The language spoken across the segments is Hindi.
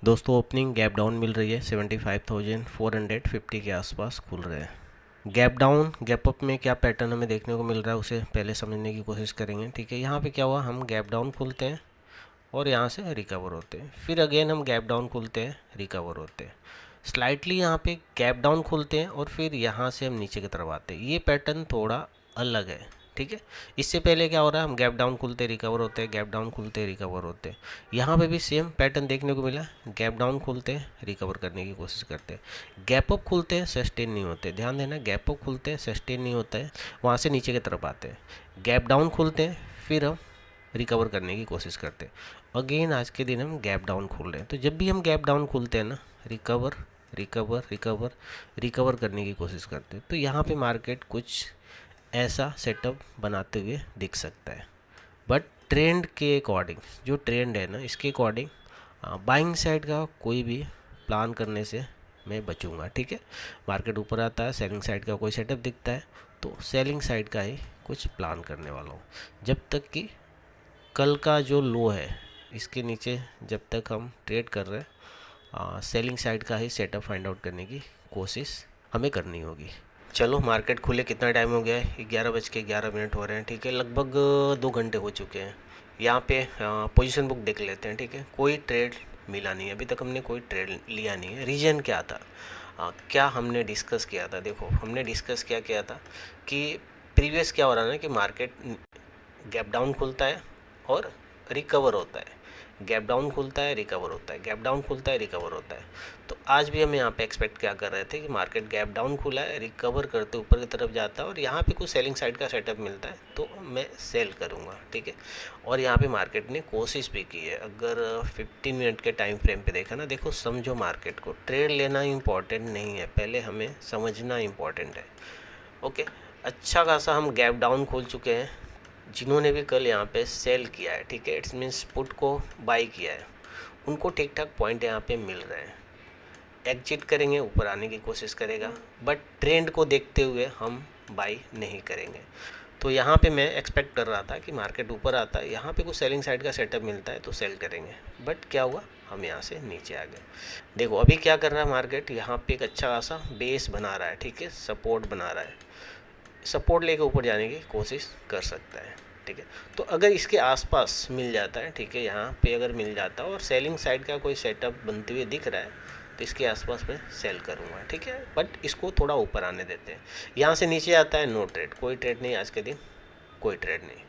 दोस्तों ओपनिंग गैप डाउन मिल रही है 75,450 के आसपास खुल रहे हैं। गैप डाउन गैप अप में क्या पैटर्न हमें देखने को मिल रहा है उसे पहले समझने की कोशिश करेंगे। ठीक है, यहाँ पे क्या हुआ, हम गैप डाउन खुलते हैं और यहाँ से रिकवर होते हैं, फिर अगेन हम गैप डाउन खुलते हैं, रिकवर होते हैं, स्लाइटली यहाँ पे गैप डाउन खुलते हैं और फिर यहाँ से हम नीचे की तरफ आते हैं। ये पैटर्न थोड़ा अलग है। ठीक है, इससे पहले क्या हो रहा है, हम गैप डाउन खुलते रिकवर होते हैं, गैप डाउन खुलते रिकवर होते हैं। यहाँ पे भी सेम पैटर्न देखने को मिला, गैप डाउन खुलते हैं, रिकवर करने की कोशिश करते हैं, गैप अप खुलते हैं, सस्टेन नहीं होते। ध्यान देना, गैप अप खुलते हैं, सस्टेन नहीं होता है, वहाँ से नीचे की तरफ आते हैं, गैप डाउन खुलते हैं, फिर हम रिकवर करने की कोशिश करते हैं। अगेन आज के दिन हम गैप डाउन खोल रहे हैं, तो जब भी हम गैप डाउन खोलते हैं ना, रिकवर रिकवर रिकवर रिकवर करने की कोशिश करते हैं। तो यहाँ पे मार्केट कुछ ऐसा सेटअप बनाते हुए दिख सकता है, बट ट्रेंड के अकॉर्डिंग, जो ट्रेंड है ना, इसके अकॉर्डिंग बाइंग साइड का कोई भी प्लान करने से मैं बचूंगा। ठीक है, मार्केट ऊपर आता है, सेलिंग साइड का कोई सेटअप दिखता है तो सेलिंग साइड का ही कुछ प्लान करने वाला हूँ, जब तक कि कल का जो लो है इसके नीचे जब तक हम ट्रेड कर रहे हैं, सेलिंग साइड का ही सेटअप फाइंड आउट करने की कोशिश हमें करनी होगी। चलो, मार्केट खुले कितना टाइम हो गया है, 11:11 हो रहे हैं। ठीक है, लगभग 2 घंटे हो चुके हैं। यहाँ पे पोजीशन बुक देख लेते हैं। ठीक है, कोई ट्रेड मिला नहीं है अभी तक, हमने कोई ट्रेड लिया नहीं है। रीज़न क्या था, क्या हमने डिस्कस किया था? देखो, हमने डिस्कस क्या किया था कि प्रीवियस क्या हो रहा है ना कि मार्केट गैप डाउन खुलता है और रिकवर होता है, गैप डाउन खुलता है, रिकवर होता है, गैप डाउन खुलता है, रिकवर होता है। तो आज भी हम यहाँ पे एक्सपेक्ट क्या कर रहे थे कि मार्केट गैप डाउन खुला है, रिकवर करते ऊपर की तरफ जाता है और यहाँ पे कुछ सेलिंग साइड का सेटअप मिलता है तो मैं सेल करूँगा। ठीक है, और यहाँ पे मार्केट ने कोशिश भी की है। अगर 15 मिनट के टाइम फ्रेम पे देखा ना, देखो समझो, मार्केट को ट्रेड लेना इम्पॉर्टेंट नहीं है, पहले हमें समझना इम्पॉर्टेंट है। ओके, अच्छा खासा हम गैप डाउन खोल चुके हैं। जिन्होंने भी कल यहाँ पे सेल किया है, ठीक है, इट्स मीन्स पुट को बाई किया है, उनको ठीक ठाक पॉइंट यहाँ पे मिल रहे हैं। एग्जिट करेंगे, ऊपर आने की कोशिश करेगा, बट ट्रेंड को देखते हुए हम बाई नहीं करेंगे। तो यहाँ पे मैं एक्सपेक्ट कर रहा था कि मार्केट ऊपर आता है, यहाँ पे कुछ सेलिंग साइड का सेटअप मिलता है तो सेल करेंगे, बट क्या हुआ, हम यहाँ से नीचे आ गए। देखो अभी क्या कर रहा है मार्केट, यहाँ पे एक अच्छा खासा बेस बना रहा है। ठीक है, सपोर्ट बना रहा है, सपोर्ट लेके ऊपर जाने की कोशिश कर सकता है। ठीक है, तो अगर इसके आसपास मिल जाता है, ठीक है, यहाँ पे अगर मिल जाता है और सेलिंग साइड का कोई सेटअप बनते हुए दिख रहा है तो इसके आसपास मैं सेल करूँगा। ठीक है, बट इसको थोड़ा ऊपर आने देते हैं। यहाँ से नीचे आता है, नो ट्रेड, कोई ट्रेड नहीं आज के दिन, कोई ट्रेड नहीं।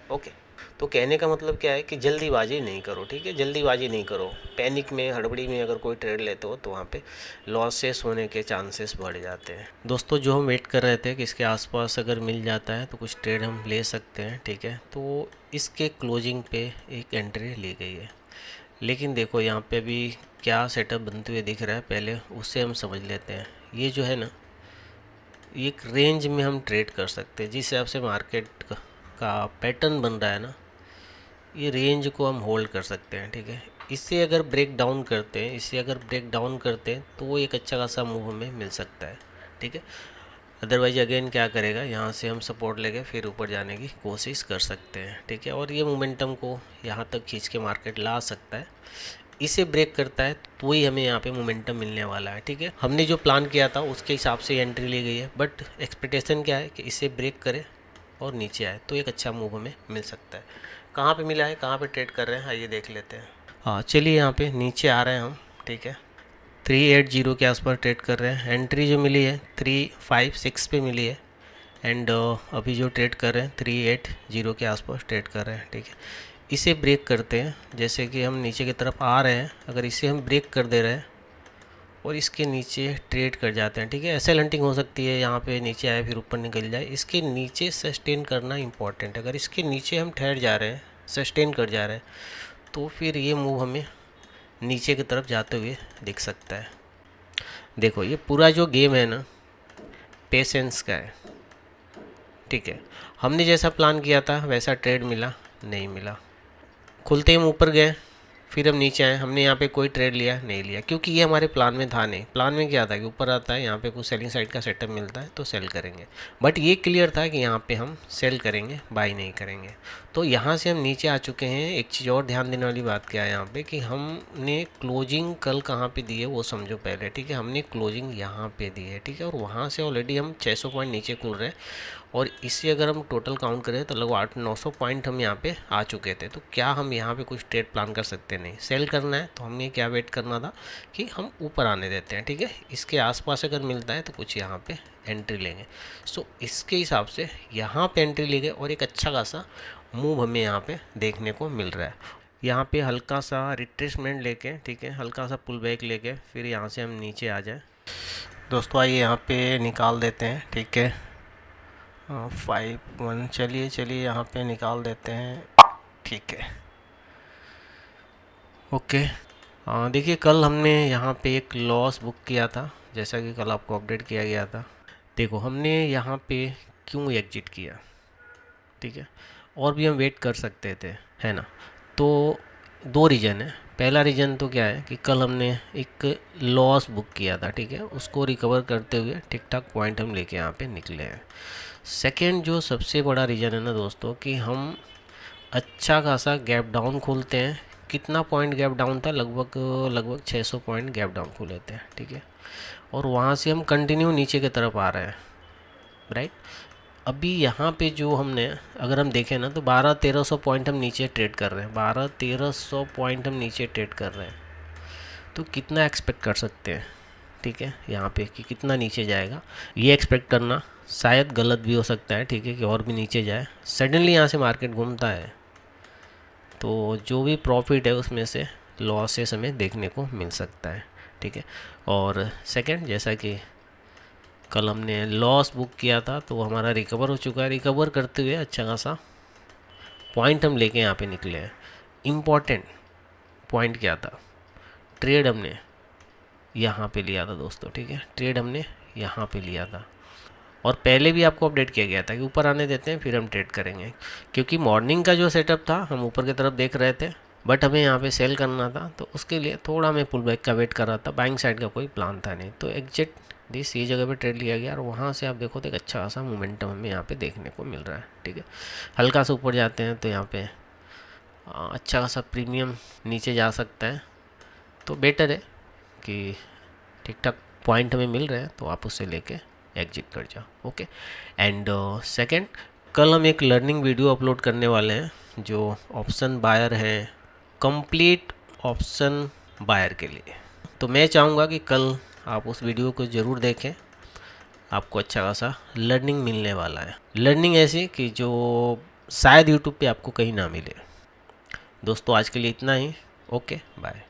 ओके, तो कहने का मतलब क्या है कि जल्दीबाजी नहीं करो। ठीक है, जल्दीबाजी नहीं करो, पैनिक में, हड़बड़ी में अगर कोई ट्रेड लेते हो तो वहाँ पे लॉसेस होने के चांसेस बढ़ जाते हैं। दोस्तों, जो हम वेट कर रहे थे कि इसके आसपास अगर मिल जाता है तो कुछ ट्रेड हम ले सकते हैं। ठीक है, तो इसके क्लोजिंग पे एक एंट्री ली गई है, लेकिन देखो यहाँ पे भी क्या सेटअप बनते हुए दिख रहा है, पहले उससे हम समझ लेते हैं। ये जो है ना, एक रेंज में हम ट्रेड कर सकते हैं, जिस हिसाब से मार्केट का पैटर्न बन रहा है ना, ये रेंज को हम होल्ड कर सकते हैं। ठीक है, इससे अगर ब्रेक डाउन करते हैं, इससे अगर ब्रेक डाउन करते हैं तो वो एक अच्छा खासा मूव हमें मिल सकता है। ठीक है, अदरवाइज अगेन क्या करेगा, यहाँ से हम सपोर्ट लेके फिर ऊपर जाने की कोशिश कर सकते हैं। ठीक है, और ये मोमेंटम को यहाँ तक खींच के मार्केट ला सकता है। इसे ब्रेक करता है तो ही हमें यहाँ पे मोमेंटम मिलने वाला है। ठीक है, हमने जो प्लान किया था उसके हिसाब से एंट्री ली गई है, बट एक्सपेक्टेशन क्या है कि इसे ब्रेक करे और नीचे आए तो एक अच्छा मूव हमें मिल सकता है। कहाँ पे मिला है, कहाँ पे ट्रेड कर रहे हैं, आइए देख लेते हैं। हाँ, चलिए यहाँ पे नीचे आ रहे हैं हम। ठीक है, 380 के आसपास ट्रेड कर रहे हैं। एंट्री जो मिली है 356 पे मिली है, एंड अभी जो ट्रेड कर रहे हैं 380 के आसपास ट्रेड कर रहे हैं। ठीक है, इसे ब्रेक करते हैं, जैसे कि हम नीचे की तरफ आ रहे हैं, अगर इसे हम ब्रेक कर दे रहे हैं और इसके नीचे ट्रेड कर जाते हैं। ठीक है, ऐसे हंटिंग हो सकती है, यहाँ पे नीचे आए फिर ऊपर निकल जाए, इसके नीचे सस्टेन करना इंपॉर्टेंट है। अगर इसके नीचे हम ठहर जा रहे हैं, सस्टेन कर जा रहे हैं, तो फिर ये मूव हमें नीचे की तरफ जाते हुए दिख सकता है। देखो, ये पूरा जो गेम है ना, पेशेंस का है। ठीक है, हमने जैसा प्लान किया था वैसा ट्रेड मिला नहीं मिला, खुलते ही हम ऊपर गए, फिर हम नीचे आए, हमने यहाँ पे कोई ट्रेड लिया नहीं लिया, क्योंकि ये हमारे प्लान में था नहीं। प्लान में क्या था कि ऊपर आता है, यहाँ पे कुछ सेलिंग साइड का सेटअप मिलता है तो सेल करेंगे, बट ये क्लियर था कि यहाँ पे हम सेल करेंगे, बाई नहीं करेंगे। तो यहाँ से हम नीचे आ चुके हैं। एक चीज़ और ध्यान देने वाली बात क्या है यहाँ पे कि हमने क्लोजिंग कल कहाँ पे दी है वो समझो पहले, ठीक है। हमने क्लोजिंग यहाँ पे दी है, ठीक है, और वहाँ से ऑलरेडी हम 600 पॉइंट नीचे खुल रहे हैं, और इससे अगर हम टोटल काउंट करें तो लगभग 800-900 पॉइंट हम यहाँ पे आ चुके थे। तो क्या हम यहाँ पे कुछ ट्रेड प्लान कर सकते नहीं? सेल करना है तो हमने क्या वेट करना था कि हम ऊपर आने देते हैं, ठीक है। इसके आसपास अगर मिलता है तो कुछ यहाँ पे एंट्री लेंगे। सो इसके हिसाब से यहाँ पे एंट्री ले गए और एक अच्छा खासा मूव हमें यहाँ पे देखने को मिल रहा है। यहाँ पे हल्का सा रिट्रेसमेंट लेके, ठीक है, हल्का सा पुल बैक लेके फिर यहाँ से हम नीचे आ जाए। दोस्तों आइए यहाँ पे निकाल देते हैं, ठीक है, 5-1 चलिए यहाँ पे निकाल देते हैं, ठीक है, ओके। देखिए कल हमने यहाँ पे एक लॉस बुक किया था, जैसा कि कल आपको अपडेट किया गया था। देखो हमने यहाँ पे क्यों एग्जिट किया, ठीक है, और भी हम वेट कर सकते थे, है ना। तो 2 रीज़न है। पहला रीज़न तो क्या है कि कल हमने एक लॉस बुक किया था, ठीक है, उसको रिकवर करते हुए ठीक ठाक पॉइंट हम लेके यहाँ पे निकले हैं। सेकेंड जो सबसे बड़ा रीज़न है ना दोस्तों कि हम अच्छा खासा गैप डाउन खोलते हैं। कितना पॉइंट गैप डाउन था? लगभग 600 पॉइंट गैप डाउन खोले थे, ठीक है, और वहाँ से हम कंटिन्यू नीचे की तरफ आ रहे हैं, राइट। अभी यहाँ पे जो हमने अगर हम देखें ना तो 1200-1300 पॉइंट हम नीचे ट्रेड कर रहे हैं, 1200-1300 पॉइंट हम नीचे ट्रेड कर रहे हैं। तो कितना एक्सपेक्ट कर सकते हैं, ठीक है, यहाँ पे कि कितना नीचे जाएगा, ये एक्सपेक्ट करना शायद गलत भी हो सकता है, ठीक है, कि और भी नीचे जाए। सडनली यहाँ से मार्केट घूमता है तो जो भी प्रॉफिट है उसमें से लॉसेस हमें देखने को मिल सकता है, ठीक है। और सेकंड, जैसा कि कल हमने लॉस बुक किया था तो हमारा रिकवर हो चुका है। रिकवर करते हुए अच्छा खासा पॉइंट हम लेके यहाँ पे निकले हैं। इम्पॉर्टेंट पॉइंट क्या था? ट्रेड हमने यहाँ पे लिया था दोस्तों, ठीक है, ट्रेड हमने यहाँ पे लिया था, और पहले भी आपको अपडेट किया गया था कि ऊपर आने देते हैं फिर हम ट्रेड करेंगे, क्योंकि मॉर्निंग का जो सेटअप था हम ऊपर की तरफ देख रहे थे, बट हमें यहाँ पे सेल करना था, तो उसके लिए थोड़ा मैं पुल बैक का वेट कर रहा था। बाइंग साइड का कोई प्लान था नहीं, तो एग्जिट दिस ये जगह पे ट्रेड लिया गया, और वहाँ से आप देखो तो एक अच्छा खासा मोमेंटम हमें यहाँ पे देखने को मिल रहा है, ठीक है। हल्का सा ऊपर जाते हैं तो यहाँ पे अच्छा खासा प्रीमियम नीचे जा सकता है, तो बेटर है कि ठीक ठाक पॉइंट हमें मिल रहे हैं तो आप उससे लेके एग्जिट कर जाओ, ओके। एंड सेकंड, कल हम एक लर्निंग वीडियो अपलोड करने वाले हैं जो ऑप्शन बायर हैं, कंप्लीट ऑप्शन बायर के लिए। तो मैं चाहूँगा कि कल आप उस वीडियो को ज़रूर देखें, आपको अच्छा खासा लर्निंग मिलने वाला है। लर्निंग ऐसी कि जो शायद यूट्यूब पे आपको कहीं ना मिले। दोस्तों आज के लिए इतना ही, ओके बाय।